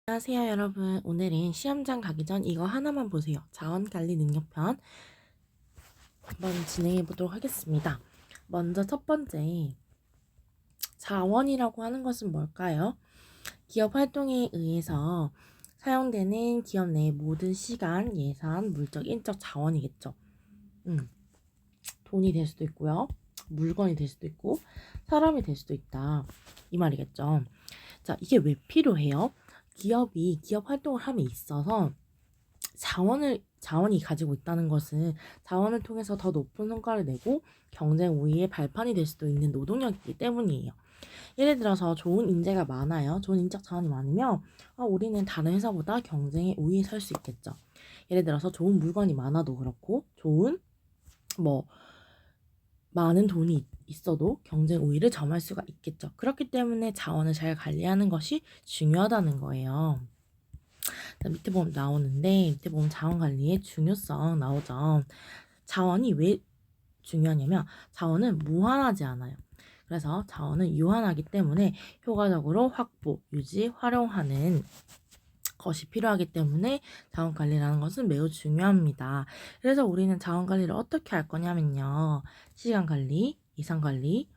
안녕하세요, 여러분. 오늘은 시험장 가기 전 이거 하나만 보세요. 자원관리 능력편 한번 진행해 보도록 하겠습니다. 먼저 첫 번째, 자원이라고 하는 것은 뭘까요? 기업 활동에 의해서 사용되는 기업 내 모든 시간, 예산, 물적, 인적 자원이겠죠. 돈이 될 수도 있고요. 물건이 될 수도 있고, 사람이 될 수도 있다. 이 말이겠죠. 자, 이게 왜 필요해요? 기업이 기업 활동을 함에 있어서 자원이 가지고 있다는 것은 자원을 통해서 더 높은 성과를 내고 경쟁 우위의 발판이 될 수도 있는 노동력이기 때문이에요. 예를 들어서 좋은 인재가 많아요. 좋은 인적 자원이 많으면 우리는 다른 회사보다 경쟁의 우위에 설 수 있겠죠. 예를 들어서 좋은 물건이 많아도 그렇고 좋은 뭐 많은 돈이 있어도 경쟁 우위를 점할 수가 있겠죠. 그렇기 때문에 자원을 잘 관리하는 것이 중요하다는 거예요. 밑에 보면 나오는데 밑에 보면 자원 관리의 중요성 나오죠. 자원이 왜 중요하냐면 자원은 무한하지 않아요. 그래서 자원은 유한하기 때문에 효과적으로 확보, 유지, 활용하는 것이 필요하기 때문에 자원 관리라는 것은 매우 중요합니다. 그래서 우리는 자원 관리를 어떻게 할 거냐면요. 시간 관리, 예산 관리,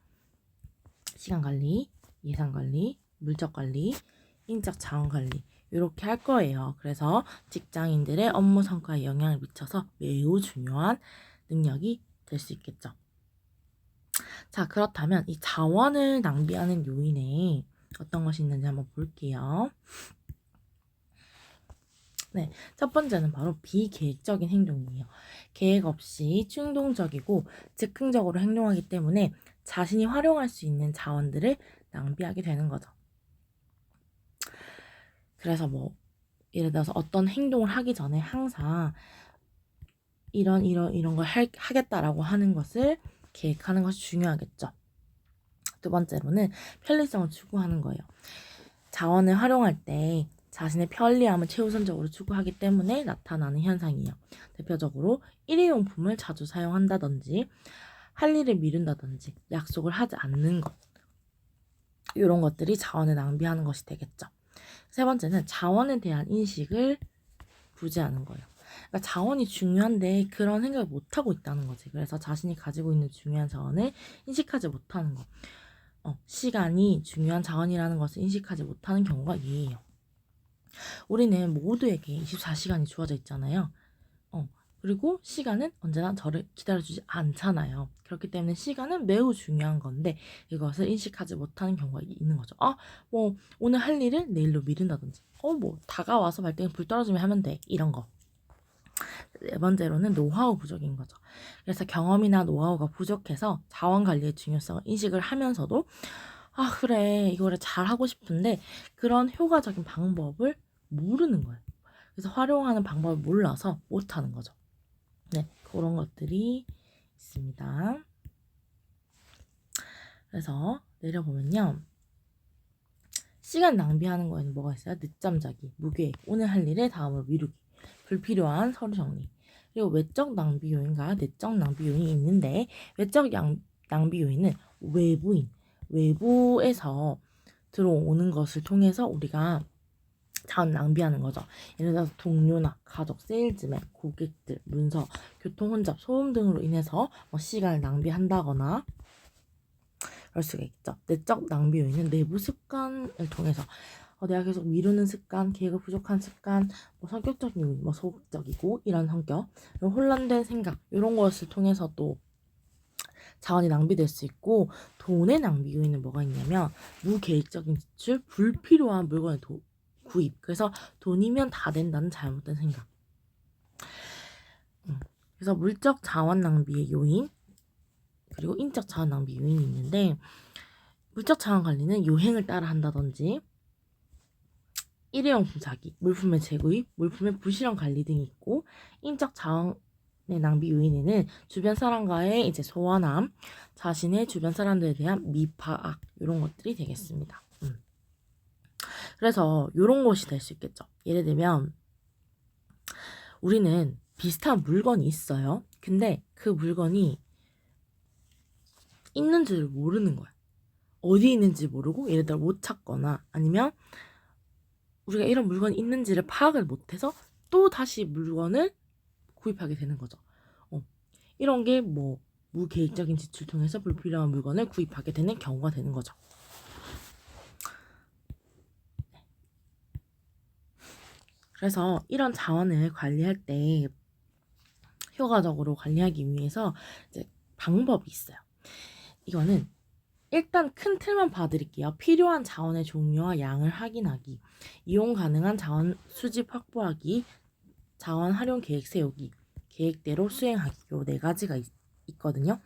물적 관리, 인적 자원 관리 이렇게 할 거예요. 그래서 직장인들의 업무 성과에 영향을 미쳐서 매우 중요한 능력이 될 수 있겠죠. 자, 그렇다면 이 자원을 낭비하는 요인에 어떤 것이 있는지 한번 볼게요. 네, 첫 번째는 바로 비계획적인 행동이에요. 계획 없이 충동적이고 즉흥적으로 행동하기 때문에 자신이 활용할 수 있는 자원들을 낭비하게 되는 거죠. 그래서 예를 들어서 어떤 행동을 하기 전에 항상 이런 걸 하겠다라고 하는 것을 계획하는 것이 중요하겠죠. 두 번째로는 편리성을 추구하는 거예요. 자원을 활용할 때 자신의 편리함을 최우선적으로 추구하기 때문에 나타나는 현상이에요. 대표적으로 일회용품을 자주 사용한다든지 할 일을 미룬다든지 약속을 하지 않는 것, 이런 것들이 자원을 낭비하는 것이 되겠죠. 세 번째는 자원에 대한 인식을 부재하는 거예요. 그러니까 자원이 중요한데 그런 생각을 못하고 있다는 거지. 그래서 자신이 가지고 있는 중요한 자원을 인식하지 못하는 거. 시간이 중요한 자원이라는 것을 인식하지 못하는 경우가 예예요. 우리는 모두에게 24시간이 주어져 있잖아요. 그리고 시간은 언제나 저를 기다려주지 않잖아요. 그렇기 때문에 시간은 매우 중요한 건데 이것을 인식하지 못하는 경우가 있는 거죠. 오늘 할 일을 내일로 미룬다든지 다가와서 발등에 불 떨어지면 하면 돼. 이런 거. 네 번째로는 노하우 부족인 거죠. 그래서 경험이나 노하우가 부족해서 자원 관리의 중요성을 인식을 하면서도 그래 이거를 잘 하고 싶은데 그런 효과적인 방법을 모르는 거예요. 그래서 활용하는 방법을 몰라서 못하는 거죠. 네, 그런 것들이 있습니다. 그래서 내려보면요. 시간 낭비하는 거에는 뭐가 있어요? 늦잠 자기, 무계획, 오늘 할 일을 다음으로 미루기, 불필요한 서류 정리. 그리고 외적 낭비 요인과 내적 낭비 요인이 있는데 외적 낭비 요인은 외부에서 들어오는 것을 통해서 우리가 자원 낭비하는 거죠. 예를 들어서 동료나 가족, 세일즈맨, 고객들, 문서, 교통 혼잡, 소음 등으로 인해서 시간을 낭비한다거나 그럴 수가 있죠. 내적 낭비 요인은 내부 습관을 통해서 내가 계속 미루는 습관, 계획을 부족한 습관, 성격적인 요인, 소극적이고 이런 성격, 혼란된 생각 이런 것을 통해서 또 자원이 낭비될 수 있고 돈의 낭비 요인은 뭐가 있냐면 무계획적인 지출, 불필요한 물건의 구입. 그래서 돈이면 다 된다는 잘못된 생각. 그래서 물적 자원 낭비의 요인 그리고 인적 자원 낭비 요인이 있는데 물적 자원 관리는 요행을 따라 한다든지 일회용품 사기, 물품의 재구입, 물품의 부실한 관리 등이 있고 인적 자원의 낭비 요인에는 주변 사람과의 소원함, 자신의 주변 사람들에 대한 미파악 이런 것들이 되겠습니다. 그래서 이런 것이 될 수 있겠죠. 예를 들면 우리는 비슷한 물건이 있어요. 근데 그 물건이 있는 줄 모르는 거야. 어디 있는지 모르고 예를 들어 못 찾거나 아니면 우리가 이런 물건이 있는지를 파악을 못해서 또 다시 물건을 구입하게 되는 거죠. 이런 게 뭐 무계획적인 지출 통해서 불필요한 물건을 구입하게 되는 경우가 되는 거죠. 그래서 이런 자원을 관리할 때 효과적으로 관리하기 위해서 이제 방법이 있어요. 이거는 일단 큰 틀만 봐드릴게요. 필요한 자원의 종류와 양을 확인하기, 이용 가능한 자원 수집 확보하기, 자원 활용 계획 세우기, 계획대로 수행하기, 요 네 가지가 있거든요.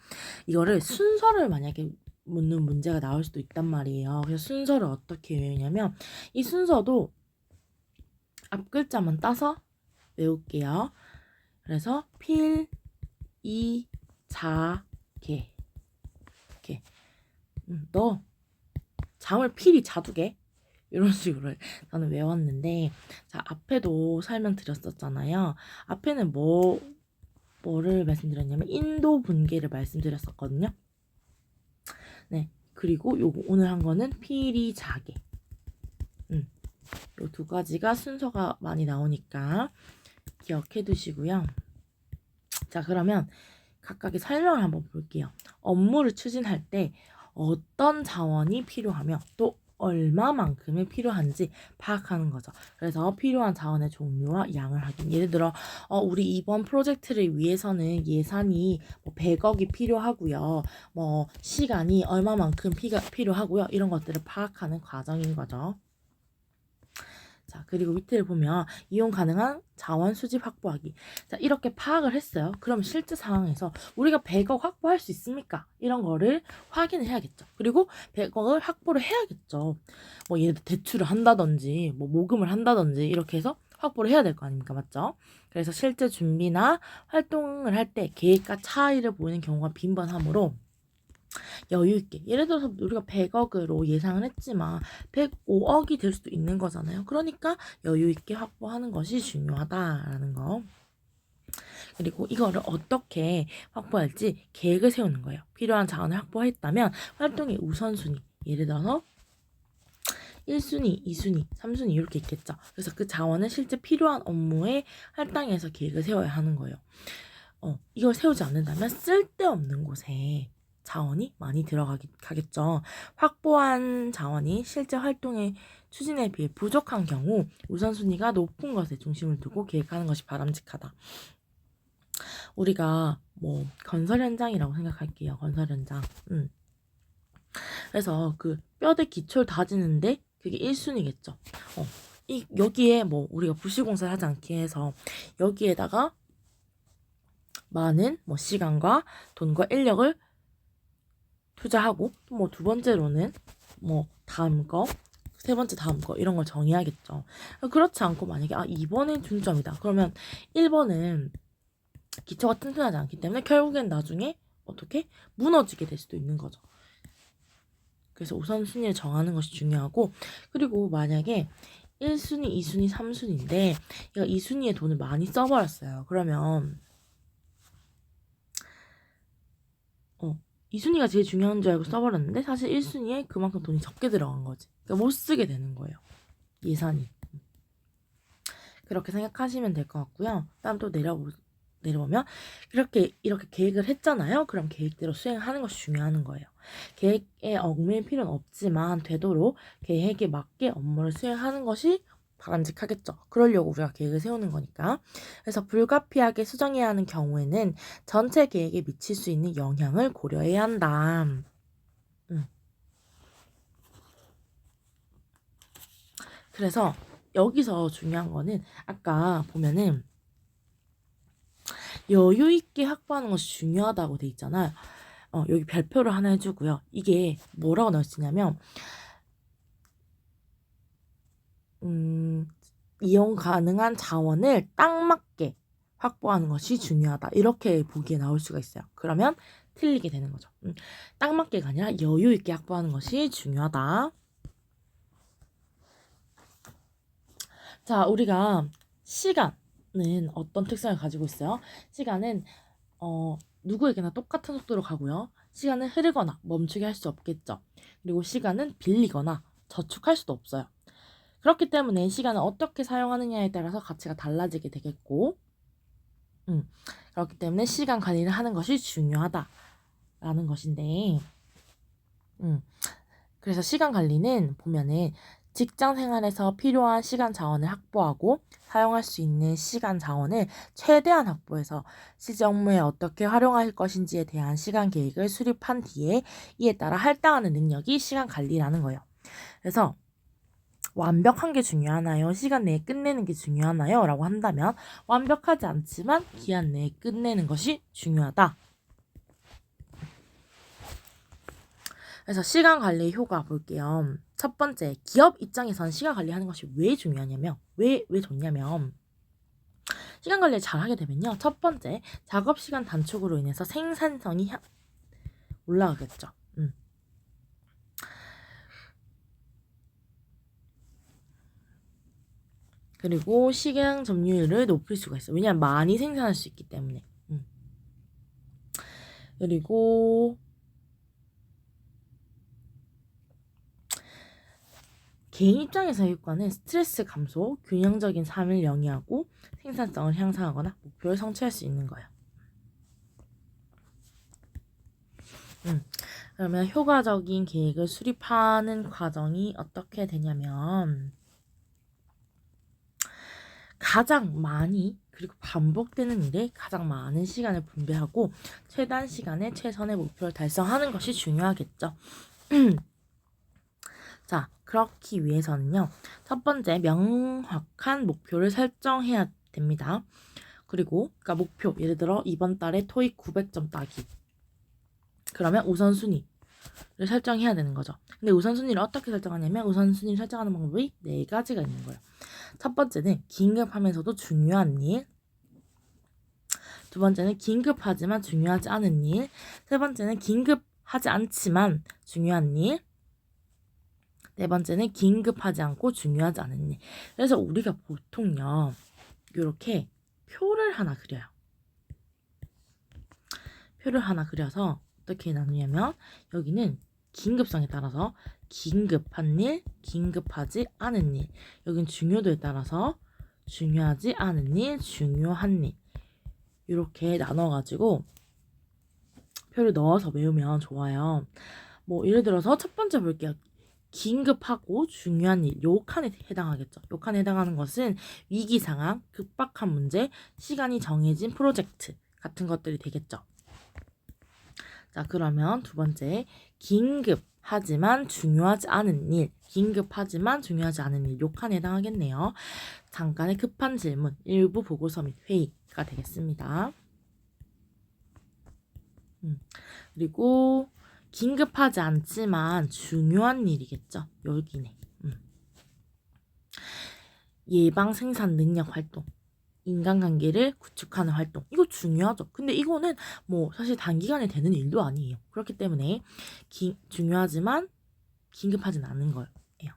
이거를 순서를 만약에 묻는 문제가 나올 수도 있단 말이에요. 그래서 순서를 어떻게 외우냐면 이 순서도 앞 글자만 따서 외울게요. 그래서 필, 이, 자, 개. 이렇게 너 잠을 필히 자두게 이런 식으로 저는 외웠는데, 자 앞에도 설명드렸었잖아요. 앞에는 뭐를 말씀드렸냐면 인도 분계를 말씀드렸었거든요. 네, 그리고 요거 오늘 한 거는 필히 자게. 요 두 가지가 순서가 많이 나오니까 기억해 두시고요. 자, 그러면 각각의 설명을 한번 볼게요. 업무를 추진할 때 어떤 자원이 필요하며 또 얼마만큼이 필요한지 파악하는 거죠. 그래서 필요한 자원의 종류와 양을 확인. 예를 들어 우리 이번 프로젝트를 위해서는 예산이 뭐 100억이 필요하고요. 뭐 시간이 얼마만큼 필요하고요. 이런 것들을 파악하는 과정인 거죠. 자, 그리고 밑에를 보면 이용 가능한 자원 수집 확보하기. 자, 이렇게 파악을 했어요. 그럼 실제 상황에서 우리가 100억 확보할 수 있습니까? 이런 거를 확인을 해야겠죠. 그리고 100억을 확보를 해야겠죠. 뭐 얘들 대출을 한다든지 뭐 모금을 한다든지 이렇게 해서 확보를 해야 될 거 아닙니까? 맞죠? 그래서 실제 준비나 활동을 할 때 계획과 차이를 보이는 경우가 빈번하므로 여유 있게, 예를 들어서 우리가 100억으로 예상을 했지만 105억이 될 수도 있는 거잖아요. 그러니까 여유 있게 확보하는 것이 중요하다라는 거. 그리고 이거를 어떻게 확보할지 계획을 세우는 거예요. 필요한 자원을 확보했다면 활동의 우선순위, 예를 들어서 1순위, 2순위, 3순위 이렇게 있겠죠. 그래서 그 자원을 실제 필요한 업무에 할당해서 계획을 세워야 하는 거예요. 이걸 세우지 않는다면 쓸데없는 곳에 자원이 많이 들어가겠죠. 확보한 자원이 실제 활동의 추진에 비해 부족한 경우 우선순위가 높은 것에 중심을 두고 계획하는 것이 바람직하다. 우리가 뭐 건설 현장이라고 생각할게요. 건설 현장. 그래서 그 뼈대 기초를 다지는데 그게 1순위겠죠. 여기에 뭐 우리가 부실공사를 하지 않게 해서 여기에다가 많은 뭐 시간과 돈과 인력을 투자하고, 또 뭐 두 번째로는 뭐 다음 거, 세 번째 다음 거 이런 걸 정해야겠죠. 그렇지 않고 만약에 2번은 중점이다. 그러면 1번은 기초가 튼튼하지 않기 때문에 결국엔 나중에 어떻게 무너지게 될 수도 있는 거죠. 그래서 우선순위를 정하는 것이 중요하고, 그리고 만약에 1순위, 2순위, 3순위인데 얘가 2순위에 돈을 많이 써버렸어요. 그러면 2순위가 제일 중요한 줄 알고 써버렸는데 사실 1순위에 그만큼 돈이 적게 들어간 거지. 그러니까 못 쓰게 되는 거예요. 예산이. 그렇게 생각하시면 될 것 같고요. 다음 또 내려보면 이렇게 계획을 했잖아요. 그럼 계획대로 수행하는 것이 중요한 거예요. 계획에 얽매일 필요는 없지만 되도록 계획에 맞게 업무를 수행하는 것이 바람직하겠죠. 그러려고 우리가 계획을 세우는 거니까. 그래서 불가피하게 수정해야 하는 경우에는 전체 계획에 미칠 수 있는 영향을 고려해야 한다. 그래서 여기서 중요한 거는 아까 보면은 여유 있게 확보하는 것이 중요하다고 돼 있잖아요. 여기 별표를 하나 해주고요. 이게 뭐라고 나올 수 있냐면 이용 가능한 자원을 딱 맞게 확보하는 것이 중요하다. 이렇게 보기에 나올 수가 있어요. 그러면 틀리게 되는 거죠. 딱 맞게가 아니라 여유 있게 확보하는 것이 중요하다. 자, 우리가 시간은 어떤 특성을 가지고 있어요? 시간은 누구에게나 똑같은 속도로 가고요. 시간은 흐르거나 멈추게 할 수 없겠죠. 그리고 시간은 빌리거나 저축할 수도 없어요. 그렇기 때문에 시간을 어떻게 사용하느냐에 따라서 가치가 달라지게 되겠고, 그렇기 때문에 시간 관리를 하는 것이 중요하다라는 것인데, 그래서 시간 관리는 보면은 직장 생활에서 필요한 시간 자원을 확보하고 사용할 수 있는 시간 자원을 최대한 확보해서 실제 업무에 어떻게 활용할 것인지에 대한 시간 계획을 수립한 뒤에 이에 따라 할당하는 능력이 시간 관리라는 거예요. 그래서 완벽한 게 중요하나요? 시간 내에 끝내는 게 중요하나요? 라고 한다면 완벽하지 않지만 기한 내에 끝내는 것이 중요하다. 그래서 시간 관리 효과 볼게요. 첫 번째, 기업 입장에서는 시간 관리하는 것이 왜 중요하냐면, 왜 좋냐면, 시간 관리를 잘 하게 되면요. 첫 번째, 작업 시간 단축으로 인해서 생산성이 올라가겠죠. 그리고 시간 점유율을 높일 수가 있어요. 왜냐하면 많이 생산할 수 있기 때문에. 그리고 개인 입장에서의 효과는 스트레스 감소, 균형적인 삶을 영위하고 생산성을 향상하거나 목표를 성취할 수 있는 거예요. 그러면 효과적인 계획을 수립하는 과정이 어떻게 되냐면 가장 많이 그리고 반복되는 일에 가장 많은 시간을 분배하고 최단 시간에 최선의 목표를 달성하는 것이 중요하겠죠. 자, 그렇기 위해서는요. 첫 번째, 명확한 목표를 설정해야 됩니다. 그리고 그러니까 목표, 예를 들어 이번 달에 토익 900점 따기. 그러면 우선순위를 설정해야 되는 거죠. 근데 우선순위를 어떻게 설정하냐면 우선순위를 설정하는 방법이 4가지가 있는 거예요. 첫 번째는 긴급하면서도 중요한 일. 두 번째는 긴급하지만 중요하지 않은 일. 세 번째는 긴급하지 않지만 중요한 일. 네 번째는 긴급하지 않고 중요하지 않은 일. 그래서 우리가 보통요, 이렇게 표를 하나 그려요. 표를 하나 그려서 어떻게 나누냐면 여기는 긴급성에 따라서 긴급한 일, 긴급하지 않은 일. 여긴 중요도에 따라서 중요하지 않은 일, 중요한 일. 이렇게 나눠가지고 표를 넣어서 외우면 좋아요. 뭐 예를 들어서 첫 번째 볼게요. 긴급하고 중요한 일, 요 칸에 해당하겠죠. 요 칸에 해당하는 것은 위기 상황, 급박한 문제, 시간이 정해진 프로젝트 같은 것들이 되겠죠. 자, 그러면 두 번째, 긴급하지만 중요하지 않은 일, 긴급하지만 중요하지 않은 일, 요 칸에 해당하겠네요. 잠깐의 급한 질문, 일부 보고서 및 회의가 되겠습니다. 그리고 긴급하지 않지만 중요한 일이겠죠. 여기네. 예방 생산 능력 활동, 인간관계를 구축하는 활동. 이거 중요하죠. 근데 이거는 뭐 사실 단기간에 되는 일도 아니에요. 그렇기 때문에 중요하지만 긴급하진 않은 거예요.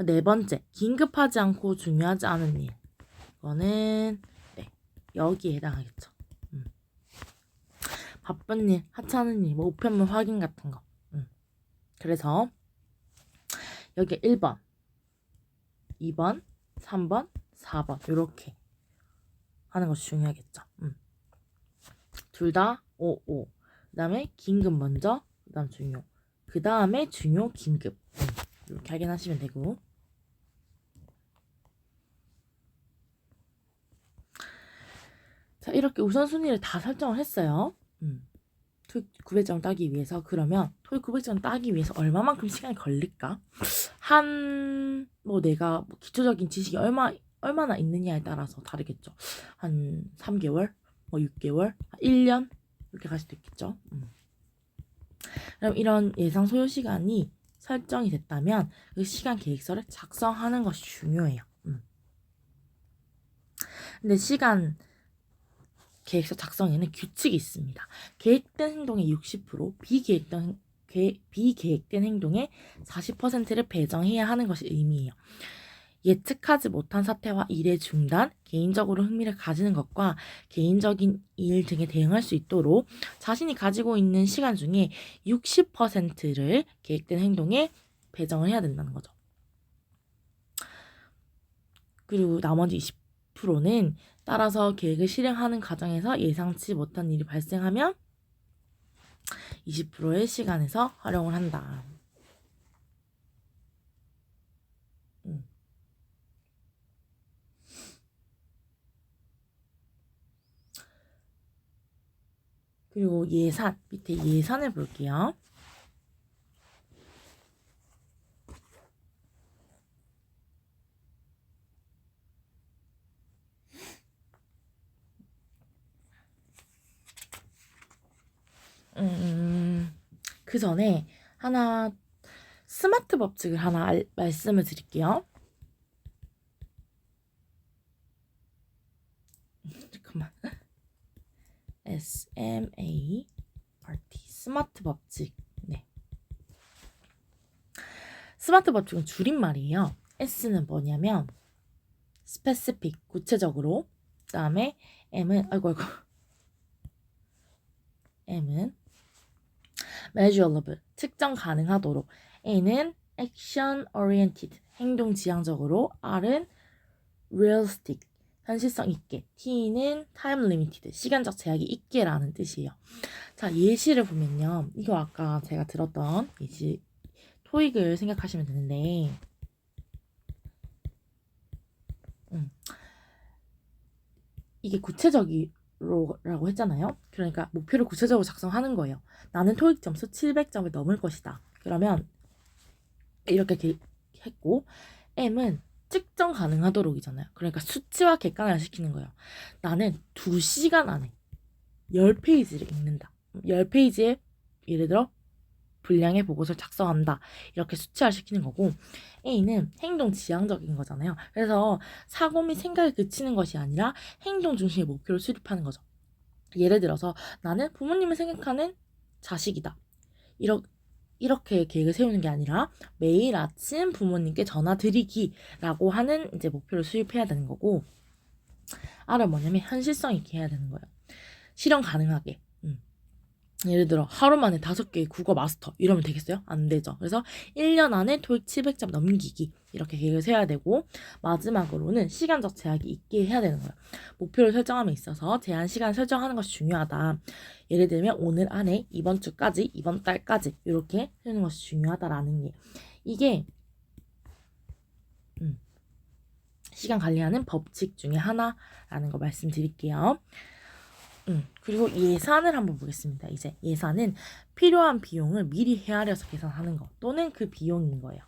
네 번째, 긴급하지 않고 중요하지 않은 일. 이거는 여기에 해당하겠죠. 바쁜 일, 하찮은 일, 뭐 우편물 확인 같은 거. 그래서 여기 1번, 2번, 3번, 4번 이렇게 하는 것이 중요하겠죠. 둘 다 5, 5. 그 다음에 긴급 먼저, 그 다음 중요. 그 다음에 중요, 긴급. 이렇게 확인하시면 되고. 자, 이렇게 우선순위를 다 설정을 했어요. 토익 900점 따기 위해서. 그러면 토익 900점 따기 위해서 얼마만큼 시간이 걸릴까? 뭐 내가 뭐 기초적인 지식이 얼마나 있느냐에 따라서 다르겠죠. 한 3개월, 뭐 6개월, 1년 이렇게 갈 수도 있겠죠. 그럼 이런 예상 소요 시간이 설정이 됐다면 그 시간 계획서를 작성하는 것이 중요해요. 근데 시간 계획서 작성에는 규칙이 있습니다. 계획된 행동의 60%, 비계획된 행동의 40%를 배정해야 하는 것이 의미해요. 예측하지 못한 사태와 일의 중단, 개인적으로 흥미를 가지는 것과 개인적인 일 등에 대응할 수 있도록 자신이 가지고 있는 시간 중에 60%를 계획된 행동에 배정을 해야 된다는 거죠. 그리고 나머지 20%는 따라서 계획을 실행하는 과정에서 예상치 못한 일이 발생하면 20%의 시간에서 활용을 한다. 그리고 예산, 밑에 예산을 볼게요. 그 전에 하나 스마트 법칙을 하나 말씀을 드릴게요. 잠깐만. SMART 스마트 법칙. 네. 스마트 법칙은 줄임말이에요. S는 뭐냐면 specific 구체적으로. 그다음에 M은 M은 measurable 측정 가능하도록. A는 action oriented 행동 지향적으로. R은 realistic 현실성 있게. T는 time limited 시간적 제약이 있게라는 뜻이에요. 자, 예시를 보면요. 이거 아까 제가 들었던 예시 토익을 생각하시면 되는데 이게 구체적이라고 했잖아요. 그러니까 목표를 구체적으로 작성하는 거예요. 나는 토익 점수 700점을 넘을 것이다. 그러면 이렇게 했고 M은 측정 가능하도록이잖아요. 그러니까 수치와 객관화를 시키는 거예요. 나는 2시간 안에 10페이지를 읽는다. 10페이지에 예를 들어 분량의 보고서를 작성한다. 이렇게 수치화 시키는 거고 A는 행동 지향적인 거잖아요. 그래서 사고 및 생각에 그치는 것이 아니라 행동 중심의 목표를 수립하는 거죠. 예를 들어서 나는 부모님을 생각하는 자식이다. 이렇게 계획을 세우는 게 아니라 매일 아침 부모님께 전화 드리기라고 하는 이제 목표를 수립해야 되는 거고 R은 뭐냐면 현실성 있게 해야 되는 거예요. 실현 가능하게. 예를 들어 하루 만에 5개의 국어 마스터 이러면 되겠어요? 안 되죠. 그래서 1년 안에 토익 700점 넘기기 이렇게 계획을 세워야 되고 마지막으로는 시간적 제약이 있게 해야 되는 거예요. 목표를 설정함에 있어서 제한 시간 설정하는 것이 중요하다. 예를 들면 오늘 안에 이번 주까지 이번 달까지 이렇게 세우는 것이 중요하다라는 게 이게 시간 관리하는 법칙 중에 하나라는 거 말씀드릴게요. 그리고 예산을 한번 보겠습니다. 이제 예산은 필요한 비용을 미리 헤아려서 계산하는 거 또는 그 비용인 거예요.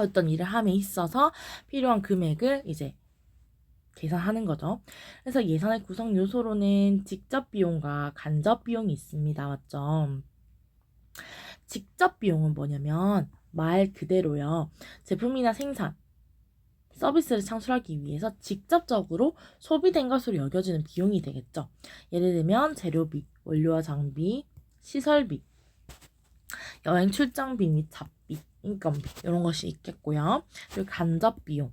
어떤 일을 함에 있어서 필요한 금액을 이제 계산하는 거죠. 그래서 예산의 구성 요소로는 직접 비용과 간접 비용이 있습니다. 맞죠? 직접 비용은 뭐냐면 말 그대로요. 제품이나 생산 서비스를 창출하기 위해서 직접적으로 소비된 것으로 여겨지는 비용이 되겠죠. 예를 들면 재료비, 원료와 장비, 시설비, 여행 출장비 및 잡비, 인건비 이런 것이 있겠고요. 그리고 간접 비용.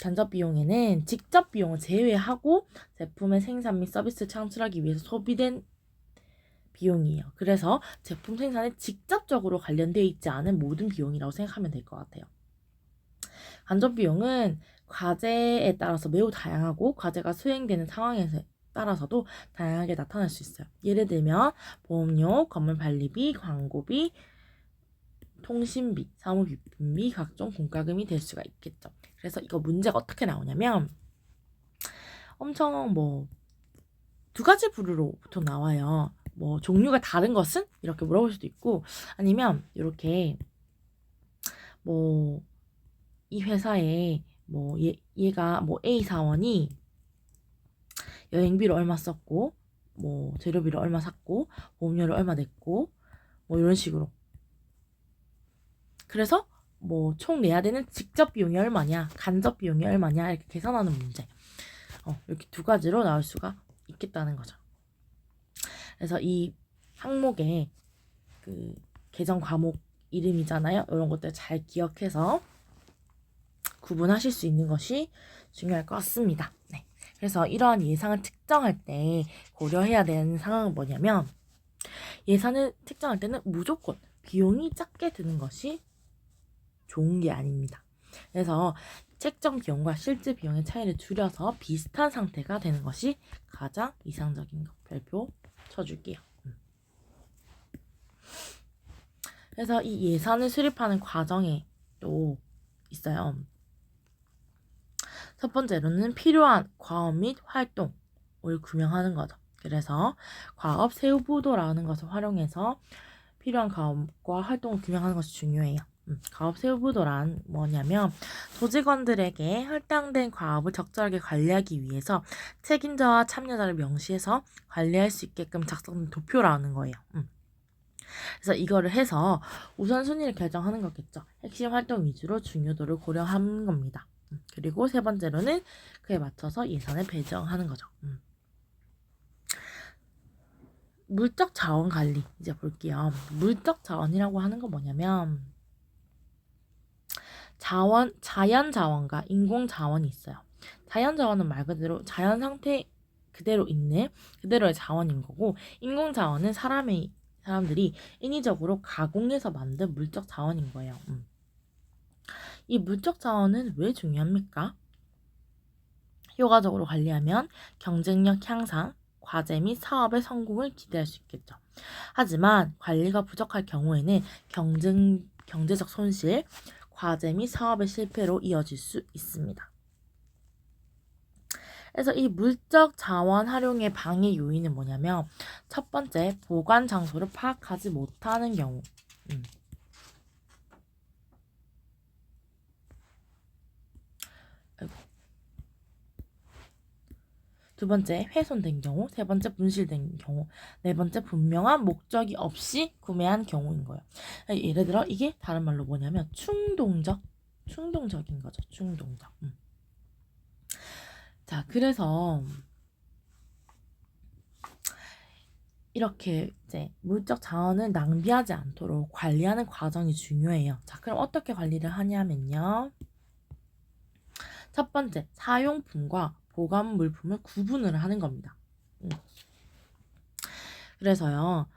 간접 비용에는 직접 비용을 제외하고 제품의 생산 및 서비스를 창출하기 위해서 소비된 비용이에요. 그래서 제품 생산에 직접적으로 관련되어 있지 않은 모든 비용이라고 생각하면 될 것 같아요. 간접 비용은 과제에 따라서 매우 다양하고 과제가 수행되는 상황에 따라서도 다양하게 나타날 수 있어요. 예를 들면 보험료, 건물 관리비, 광고비, 통신비, 사무비품비, 각종 공과금이 될 수가 있겠죠. 그래서 이거 문제가 어떻게 나오냐면 엄청 2가지 부류로 보통 나와요. 종류가 다른 것은? 이렇게 물어볼 수도 있고 아니면 이렇게 이 회사에 얘가 A 사원이 여행비를 얼마 썼고 재료비를 얼마 샀고 보험료를 얼마 냈고 이런 식으로 그래서 총 내야 되는 직접 비용이 얼마냐 간접 비용이 얼마냐 이렇게 계산하는 문제 이렇게 2가지로 나올 수가 있겠다는 거죠. 그래서 이 항목에 그 계정 과목 이름이잖아요. 이런 것들 잘 기억해서 구분하실 수 있는 것이 중요할 것 같습니다. 네. 그래서 이러한 예상을 측정할 때 고려해야 되는 상황은 뭐냐면 예산을 측정할 때는 무조건 비용이 작게 드는 것이 좋은 게 아닙니다. 그래서 책정 비용과 실제 비용의 차이를 줄여서 비슷한 상태가 되는 것이 가장 이상적인 것. 별표 쳐줄게요. 그래서 이 예산을 수립하는 과정에 또 있어요. 첫 번째로는 필요한 과업 및 활동을 규명하는 거죠. 그래서 과업 세부도라는 것을 활용해서 필요한 과업과 활동을 규명하는 것이 중요해요. 과업 세부도란 뭐냐면 조직원들에게 할당된 과업을 적절하게 관리하기 위해서 책임자와 참여자를 명시해서 관리할 수 있게끔 작성된 도표라는 거예요. 그래서 이거를 해서 우선순위를 결정하는 거겠죠. 핵심 활동 위주로 중요도를 고려하는 겁니다. 그리고 세 번째로는 그에 맞춰서 예산을 배정하는 거죠. 물적 자원 관리 이제 볼게요. 물적 자원이라고 하는 거 뭐냐면 자연 자원과 인공 자원이 있어요. 자연 자원은 말 그대로 자연 상태 그대로 있는 그대로의 자원인 거고, 인공 자원은 사람들이 인위적으로 가공해서 만든 물적 자원인 거예요. 이 물적 자원은 왜 중요합니까? 효과적으로 관리하면 경쟁력 향상, 과제 및 사업의 성공을 기대할 수 있겠죠. 하지만 관리가 부족할 경우에는 경제적 손실, 과제 및 사업의 실패로 이어질 수 있습니다. 그래서 이 물적 자원 활용의 방해 요인은 뭐냐면 첫 번째, 보관 장소를 파악하지 못하는 경우. 두 번째, 훼손된 경우. 세 번째, 분실된 경우. 네 번째, 분명한 목적이 없이 구매한 경우인 거예요. 예를 들어 이게 다른 말로 뭐냐면 충동적인 거죠. 충동적. 자, 그래서 이렇게 이제 물적 자원을 낭비하지 않도록 관리하는 과정이 중요해요. 자, 그럼 어떻게 관리를 하냐면요. 첫 번째, 사용품과 보관 물품을 구분을 하는 겁니다. 그래서요,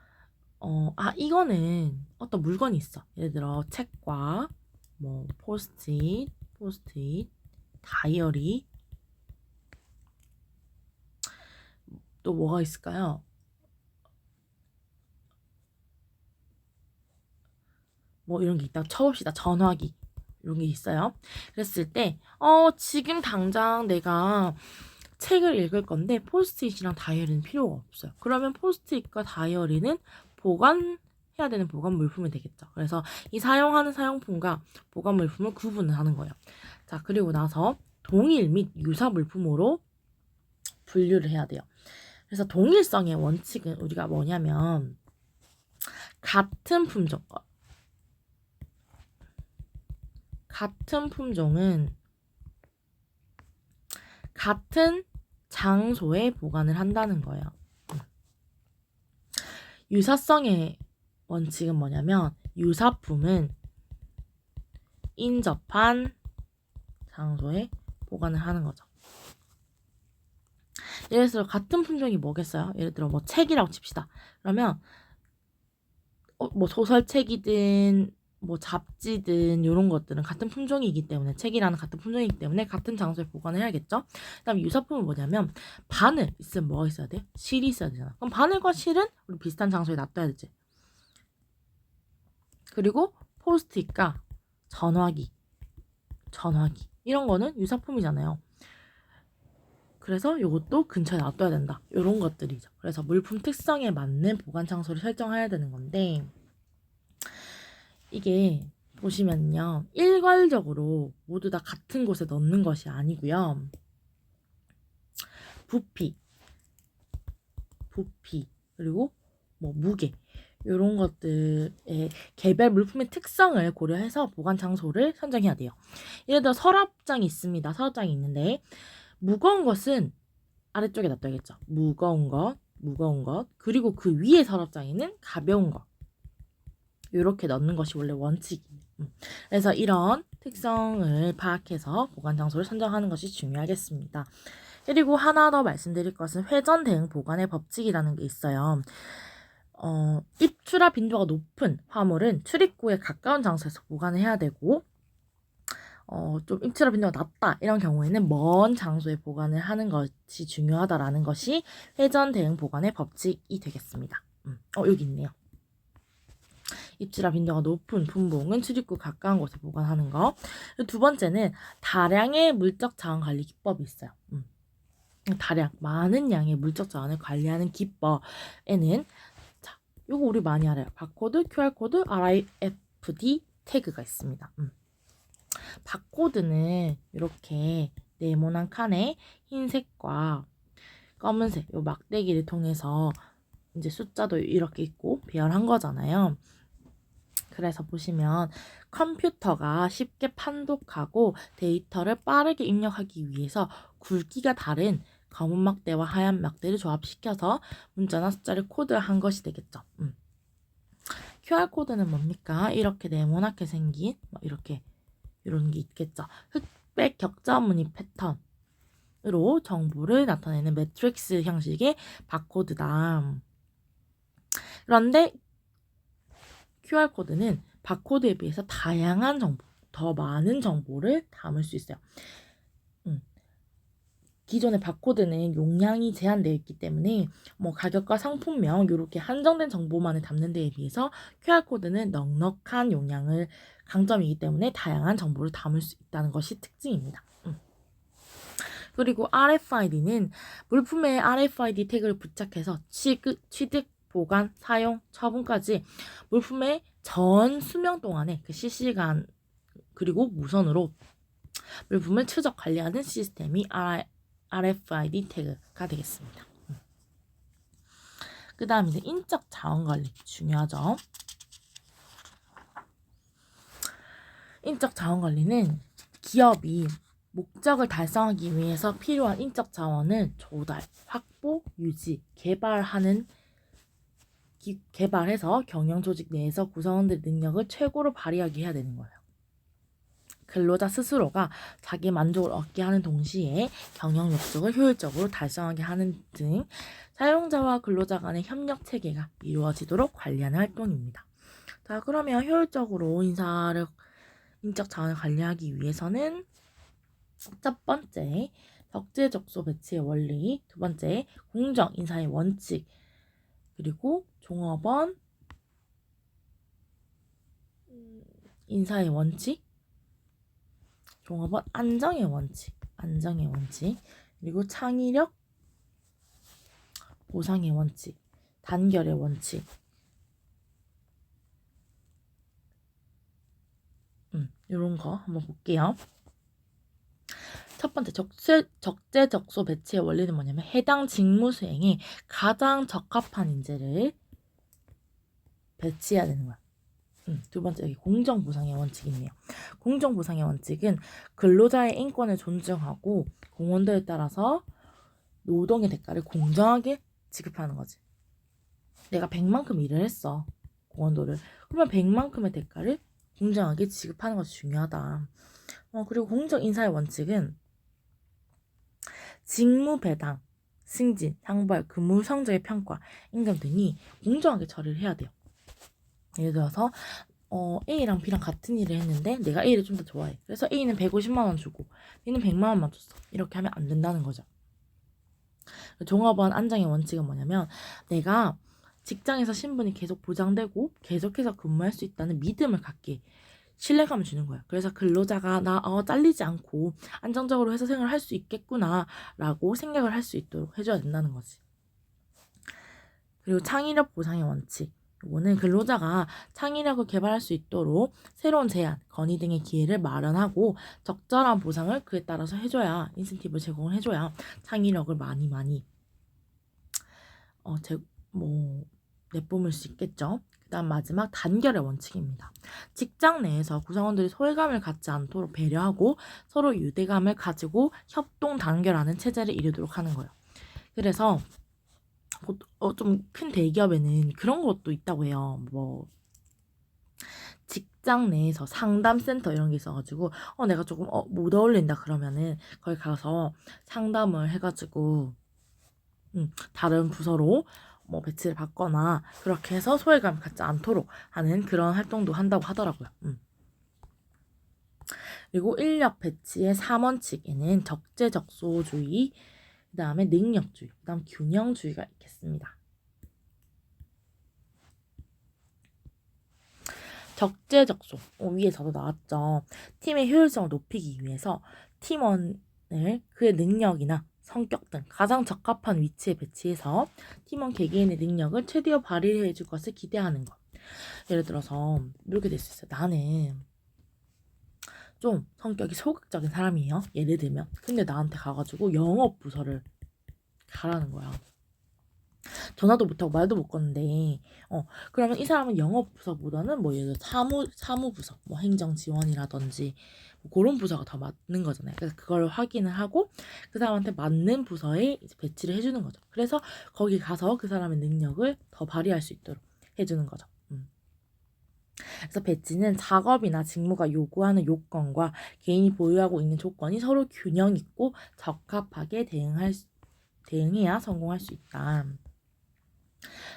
이거는 어떤 물건이 있어. 예를 들어 책과 뭐 포스트잇, 다이어리, 또 뭐가 있을까요? 뭐 이런 게 있다. 쳐봅시다. 전화기. 이런 게 있어요. 그랬을 때, 지금 당장 내가 책을 읽을 건데 포스트잇이랑 다이어리는 필요가 없어요. 그러면 포스트잇과 다이어리는 보관해야 되는 보관 물품이 되겠죠. 그래서 이 사용하는 사용품과 보관 물품을 구분을 하는 거예요. 자, 그리고 나서 동일 및 유사 물품으로 분류를 해야 돼요. 그래서 동일성의 원칙은 우리가 뭐냐면 같은 품종은 같은 장소에 보관을 한다는 거예요. 유사성의 원칙은 뭐냐면 유사품은 인접한 장소에 보관을 하는 거죠. 예를 들어 같은 품종이 뭐겠어요? 예를 들어 뭐 책이라고 칩시다. 그러면 뭐 소설책이든 뭐 잡지든 이런 것들은 같은 품종이기 때문에, 책이라는 같은 품종이기 때문에 같은 장소에 보관을 해야겠죠. 그다음 유사품은 뭐냐면 바늘 있으면 뭐가 있어야 돼? 실이 있어야 되잖아. 그럼 바늘과 실은 우리 비슷한 장소에 놔둬야 되지. 그리고 포스트잇과 전화기 이런 거는 유사품이잖아요. 그래서 이것도 근처에 놔둬야 된다. 이런 것들이죠. 그래서 물품 특성에 맞는 보관 장소를 설정해야 되는 건데, 이게 보시면요, 일괄적으로 모두 다 같은 곳에 넣는 것이 아니고요. 부피 그리고 뭐 무게 이런 것들의 개별 물품의 특성을 고려해서 보관 장소를 선정해야 돼요. 예를 들어 서랍장이 있습니다. 서랍장이 있는데 무거운 것은 아래쪽에 놔둬야겠죠. 무거운 것 그리고 그 위에 서랍장에는 가벼운 것, 이렇게 넣는 것이 원래 원칙이에요. 그래서 이런 특성을 파악해서 보관 장소를 선정하는 것이 중요하겠습니다. 그리고 하나 더 말씀드릴 것은 회전 대응 보관의 법칙이라는 게 있어요. 입출하 빈도가 높은 화물은 출입구에 가까운 장소에서 보관을 해야 되고, 좀 입출할 빈도가 낮다 이런 경우에는 먼 장소에 보관을 하는 것이 중요하다라는 것이 회전 대응 보관의 법칙이 되겠습니다. 여기 있네요. 입출할 빈도가 높은 분봉은 출입구 가까운 곳에 보관하는 거. 두 번째는 다량의 물적 자원 관리 기법이 있어요. 다량 많은 양의 물적 자원을 관리하는 기법에는 자, 요거 우리 많이 알아요. 바코드, QR코드, RFID 태그가 있습니다. 바코드는 이렇게 네모난 칸에 흰색과 검은색 요 막대기를 통해서 이제 숫자도 이렇게 있고 배열한 거잖아요. 그래서 보시면 컴퓨터가 쉽게 판독하고 데이터를 빠르게 입력하기 위해서 굵기가 다른 검은 막대와 하얀 막대를 조합시켜서 문자나 숫자를 코드한 것이 되겠죠. QR코드는 뭡니까? 이렇게 네모나게 생긴 이렇게 이런 게 있겠죠. 흑백 격자 무늬 패턴으로 정보를 나타내는 매트릭스 형식의 바코드다. 그런데 QR코드는 바코드에 비해서 다양한 정보, 더 많은 정보를 담을 수 있어요. 기존의 바코드는 용량이 제한되어 있기 때문에 가격과 상품명 이렇게 한정된 정보만을 담는 데에 비해서 QR코드는 넉넉한 용량을 강점이기 때문에 다양한 정보를 담을 수 있다는 것이 특징입니다. 그리고 RFID는 물품에 RFID 태그를 부착해서 취득, 보관, 사용, 처분까지 물품의 전 수명 동안에 그 실시간 그리고 무선으로 물품을 추적 관리하는 시스템이 RFID 태그가 되겠습니다. 그 다음 이제 인적 자원 관리 중요하죠. 인적 자원 관리는 기업이 목적을 달성하기 위해서 필요한 인적 자원을 조달, 확보, 유지, 개발해서 경영 조직 내에서 구성원들의 능력을 최고로 발휘하게 해야 되는 거예요. 근로자 스스로가 자기 만족을 얻게 하는 동시에 경영 목적을 효율적으로 달성하게 하는 등 사용자와 근로자 간의 협력 체계가 이루어지도록 관리하는 활동입니다. 자, 그러면 효율적으로 인적 자원을 관리하기 위해서는 첫 번째, 적재적소 배치의 원리, 두 번째, 공정 인사의 원칙, 그리고 종업원 인사의 원칙, 종업원 안정의 원칙, 그리고 창의력 보상의 원칙, 단결의 원칙. 이런 거 한번 볼게요. 첫 번째, 적재적소 배치의 원리는 뭐냐면 해당 직무 수행에 가장 적합한 인재를 배치해야 되는 거야. 두 번째, 여기 공정보상의 원칙이 있네요. 공정보상의 원칙은 근로자의 인권을 존중하고 공헌도에 따라서 노동의 대가를 공정하게 지급하는 거지. 내가 100만큼 일을 했어. 공헌도를. 그러면 100만큼의 대가를 공정하게 지급하는 것이 중요하다. 그리고 공정인사의 원칙은 직무 배당, 승진, 상벌, 근무 성적의 평가, 임금 등이 공정하게 처리를 해야 돼요. 예를 들어서 A랑 B랑 같은 일을 했는데 내가 A를 좀 더 좋아해. 그래서 A는 150만 원 주고 B는 100만 원만 줬어. 이렇게 하면 안 된다는 거죠. 종업원 안정의 원칙은 뭐냐면 내가 직장에서 신분이 계속 보장되고 계속해서 근무할 수 있다는 믿음을 갖게 신뢰감을 주는 거야. 그래서 근로자가 나 잘리지 않고 안정적으로 회사 생활을 할 수 있겠구나 라고 생각을 할 수 있도록 해줘야 된다는 거지. 그리고 창의력 보상의 원칙. 이거는 근로자가 창의력을 개발할 수 있도록 새로운 제안, 건의 등의 기회를 마련하고 적절한 보상을 그에 따라서 해줘야, 인센티브를 제공을 해줘야 창의력을 많이 내뿜을 수 있겠죠. 그 다음 마지막 단결의 원칙입니다. 직장 내에서 구성원들이 소외감을 갖지 않도록 배려하고 서로 유대감을 가지고 협동 단결하는 체제를 이루도록 하는 거예요. 그래서 좀 큰 대기업에는 그런 것도 있다고 해요. 직장 내에서 상담센터 이런 게 있어가지고 내가 조금 못 어울린다 그러면은 거기 가서 상담을 해가지고 다른 부서로 배치를 받거나 그렇게 해서 소외감 갖지 않도록 하는 그런 활동도 한다고 하더라고요. 그리고 인력 배치의 3원칙에는 적재적소주의, 그 다음에 능력주의, 그 다음 균형주의가 있겠습니다. 적재적소, 위에서도 나왔죠. 팀의 효율성을 높이기 위해서 팀원을 그의 능력이나 성격 등 가장 적합한 위치에 배치해서 팀원 개개인의 능력을 최대한 발휘해 줄 것을 기대하는 것. 예를 들어서 이렇게 될 수 있어요. 나는 좀 성격이 소극적인 사람이에요. 예를 들면. 근데 나한테 가가지고 영업 부서를 가라는 거야. 전화도 못하고 말도 못 거는데, 그러면 이 사람은 영업 부서보다는 뭐 예를 들어 사무 부서, 뭐 행정 지원이라든지 뭐 그런 부서가 더 맞는 거잖아요. 그래서 그걸 확인을 하고 그 사람한테 맞는 부서에 이제 배치를 해주는 거죠. 그래서 거기 가서 그 사람의 능력을 더 발휘할 수 있도록 해주는 거죠. 그래서 배치는 작업이나 직무가 요구하는 요건과 개인이 보유하고 있는 조건이 서로 균형 있고 적합하게 대응해야 성공할 수 있다.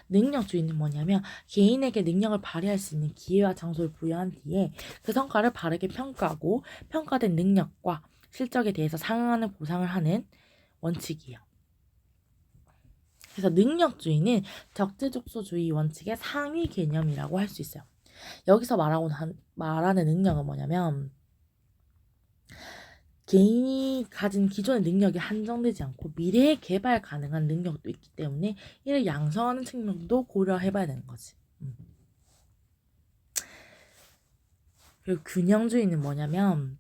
능력주의는 뭐냐면 개인에게 능력을 발휘할 수 있는 기회와 장소를 부여한 뒤에 그 성과를 바르게 평가하고 평가된 능력과 실적에 대해서 상응하는 보상을 하는 원칙이에요. 그래서 능력주의는 적재적소주의 원칙의 상위 개념이라고 할 수 있어요. 여기서 말하는 능력은 뭐냐면 개인이 가진 기존의 능력이 한정되지 않고 미래에 개발 가능한 능력도 있기 때문에 이를 양성하는 측면도 고려해봐야 되는 거지. 그리고 균형주의는 뭐냐면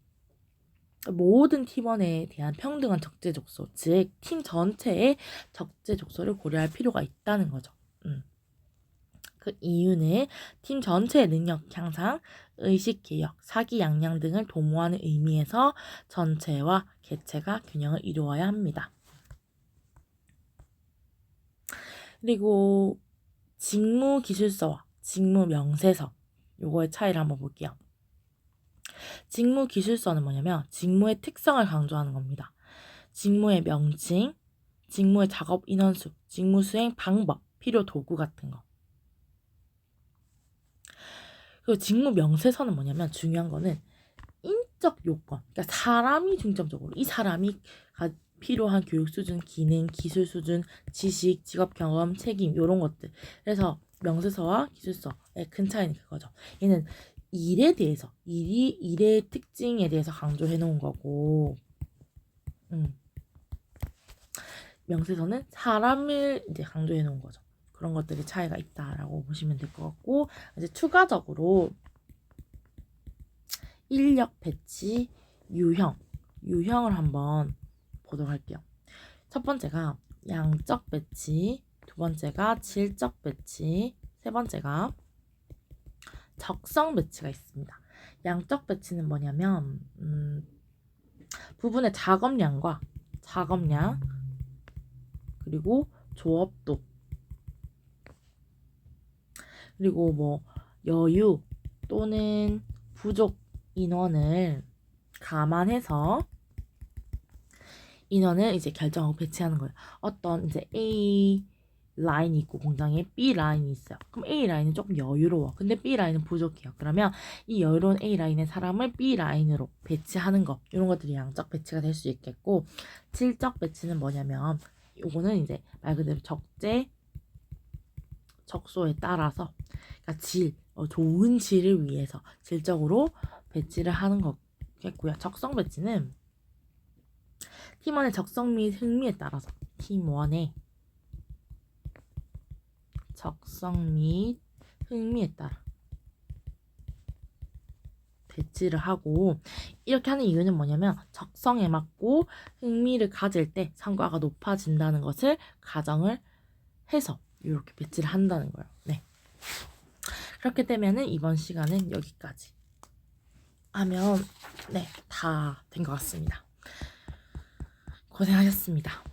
모든 팀원에 대한 평등한 적재적소, 즉 팀 전체의 적재적소를 고려할 필요가 있다는 거죠. 그 이유는 팀 전체의 능력 향상, 의식 개혁, 사기 양양 등을 도모하는 의미에서 전체와 개체가 균형을 이루어야 합니다. 그리고 직무 기술서와 직무 명세서, 요거의 차이를 한번 볼게요. 직무 기술서는 뭐냐면 직무의 특성을 강조하는 겁니다. 직무의 명칭, 직무의 작업 인원수, 직무 수행 방법, 필요 도구 같은 거. 그리고 직무 명세서는 뭐냐면 중요한 거는 인적 요건, 그러니까 사람이 중점적으로 이 사람이 필요한 교육 수준, 기능, 기술 수준, 지식, 직업 경험, 책임 이런 것들. 그래서 명세서와 기술서의 큰 차이는 그거죠. 얘는 일에 대해서 일의 특징에 대해서 강조해 놓은 거고, 명세서는 사람을 이제 강조해 놓은 거죠. 그런 것들이 차이가 있다라고 보시면 될 것 같고, 이제 추가적으로 인력 배치 유형을 한번 보도록 할게요. 첫 번째가 양적 배치, 두 번째가 질적 배치, 세 번째가 적성 배치가 있습니다. 양적 배치는 뭐냐면 부분의 작업량 그리고 조업도 그리고 뭐 여유 또는 부족 인원을 감안해서 인원을 이제 결정하고 배치하는 거예요. 어떤 이제 A 라인이 있고 공장에 B 라인이 있어요. 그럼 A 라인은 조금 여유로워. 근데 B 라인은 부족해요. 그러면 이 여유로운 A 라인의 사람을 B 라인으로 배치하는 거. 이런 것들이 양적 배치가 될 수 있겠고, 질적 배치는 뭐냐면 요거는 이제 말 그대로 적소에 따라서 그러니까 좋은 질을 위해서 질적으로 배치를 하는 거겠고요. 적성 배치는 팀원의 적성 및 흥미에 따라서 팀원의 적성 및 흥미에 따라 배치를 하고, 이렇게 하는 이유는 뭐냐면 적성에 맞고 흥미를 가질 때 성과가 높아진다는 것을 가정을 해서 이렇게 배치를 한다는 거예요. 네. 그렇게 되면은 이번 시간은 여기까지 하면 다 된 것 같습니다. 고생하셨습니다.